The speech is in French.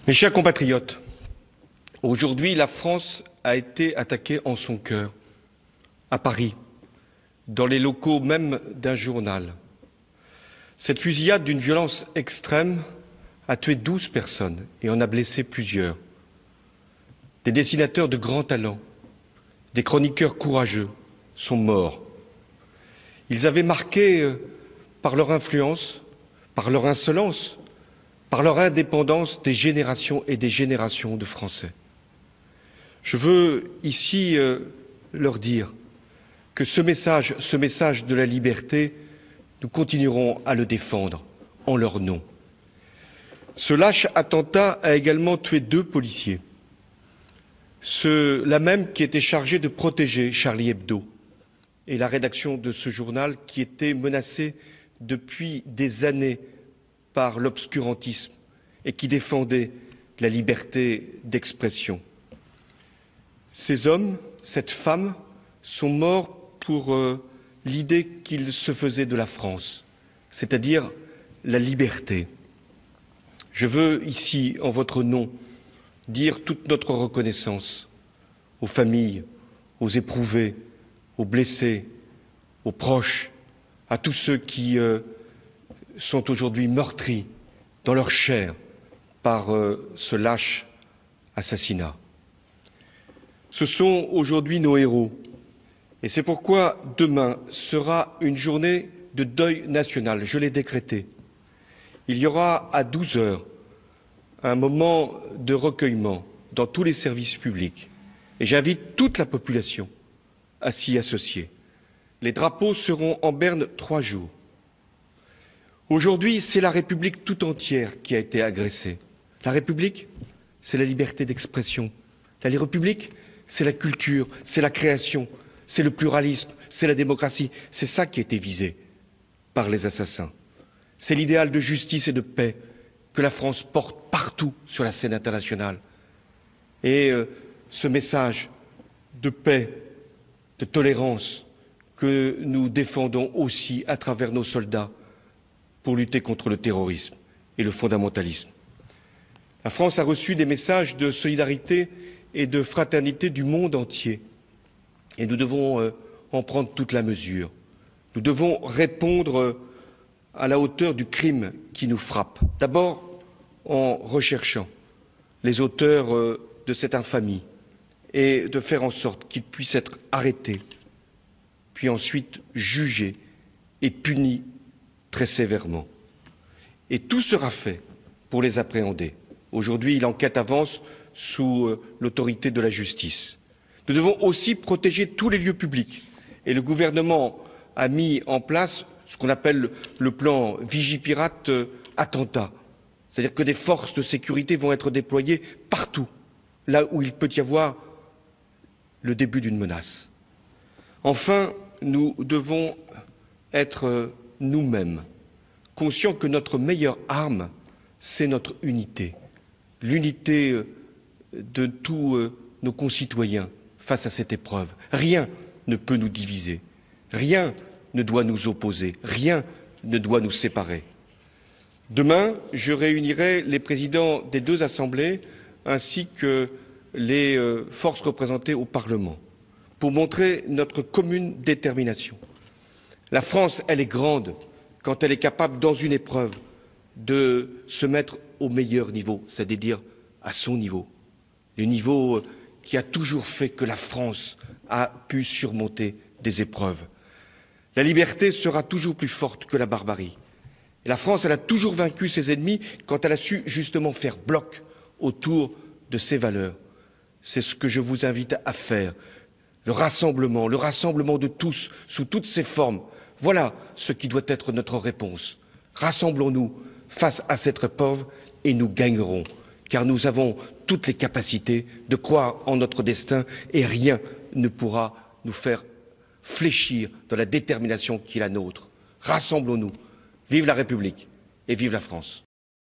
Mes chers compatriotes, aujourd'hui la France a été attaquée en son cœur, à Paris, dans les locaux même d'un journal. Cette fusillade d'une violence extrême a tué 12 personnes et en a blessé plusieurs. Des dessinateurs de grand talent, des chroniqueurs courageux sont morts. Ils avaient marqué par leur influence, par leur insolence, par leur indépendance des générations et des générations de Français. Je veux ici leur dire que ce message de la liberté, nous continuerons à le défendre en leur nom. Ce lâche attentat a également tué 2 policiers, ceux-là même qui étaient chargés de protéger Charlie Hebdo et la rédaction de ce journal qui était menacée depuis des années par l'obscurantisme et qui défendait la liberté d'expression. Ces hommes, cette femme, sont morts pour l'idée qu'ils se faisaient de la France, c'est-à-dire la liberté. Je veux ici, en votre nom, dire toute notre reconnaissance aux familles, aux éprouvés, aux blessés, aux proches, à tous ceux qui sont aujourd'hui meurtris dans leur chair par ce lâche assassinat. Ce sont aujourd'hui nos héros et c'est pourquoi demain sera une journée de deuil national, je l'ai décrété. Il y aura à 12 heures un moment de recueillement dans tous les services publics et j'invite toute la population à s'y associer. Les drapeaux seront en berne 3 jours. Aujourd'hui, c'est la République tout entière qui a été agressée. La République, c'est la liberté d'expression. La République, c'est la culture, c'est la création, c'est le pluralisme, c'est la démocratie. C'est ça qui a été visé par les assassins. C'est l'idéal de justice et de paix que la France porte partout sur la scène internationale. Et ce message de paix, de tolérance que nous défendons aussi à travers nos soldats pour lutter contre le terrorisme et le fondamentalisme. La France a reçu des messages de solidarité et de fraternité du monde entier. Et nous devons en prendre toute la mesure. Nous devons répondre à la hauteur du crime qui nous frappe. D'abord en recherchant les auteurs de cette infamie et de faire en sorte qu'ils puissent être arrêtés, puis ensuite jugés et punis très sévèrement. Et tout sera fait pour les appréhender. Aujourd'hui, l'enquête avance sous l'autorité de la justice. Nous devons aussi protéger tous les lieux publics. Et le gouvernement a mis en place ce qu'on appelle le plan Vigipirate attentat. C'est-à-dire que des forces de sécurité vont être déployées partout, là où il peut y avoir le début d'une menace. Enfin, nous devons être nous-mêmes conscients que notre meilleure arme, c'est notre unité. L'unité de tous nos concitoyens face à cette épreuve. Rien ne peut nous diviser, rien ne doit nous opposer, rien ne doit nous séparer. Demain, je réunirai les présidents des 2 assemblées ainsi que les forces représentées au Parlement pour montrer notre commune détermination. La France, elle est grande quand elle est capable, dans une épreuve, de se mettre au meilleur niveau, c'est-à-dire à son niveau, le niveau qui a toujours fait que la France a pu surmonter des épreuves. La liberté sera toujours plus forte que la barbarie. Et la France, elle a toujours vaincu ses ennemis quand elle a su justement faire bloc autour de ses valeurs. C'est ce que je vous invite à faire. Le rassemblement de tous, sous toutes ses formes. Voilà ce qui doit être notre réponse. Rassemblons-nous face à cette épreuve et nous gagnerons, car nous avons toutes les capacités de croire en notre destin et rien ne pourra nous faire fléchir dans la détermination qui est la nôtre. Rassemblons-nous. Vive la République et vive la France.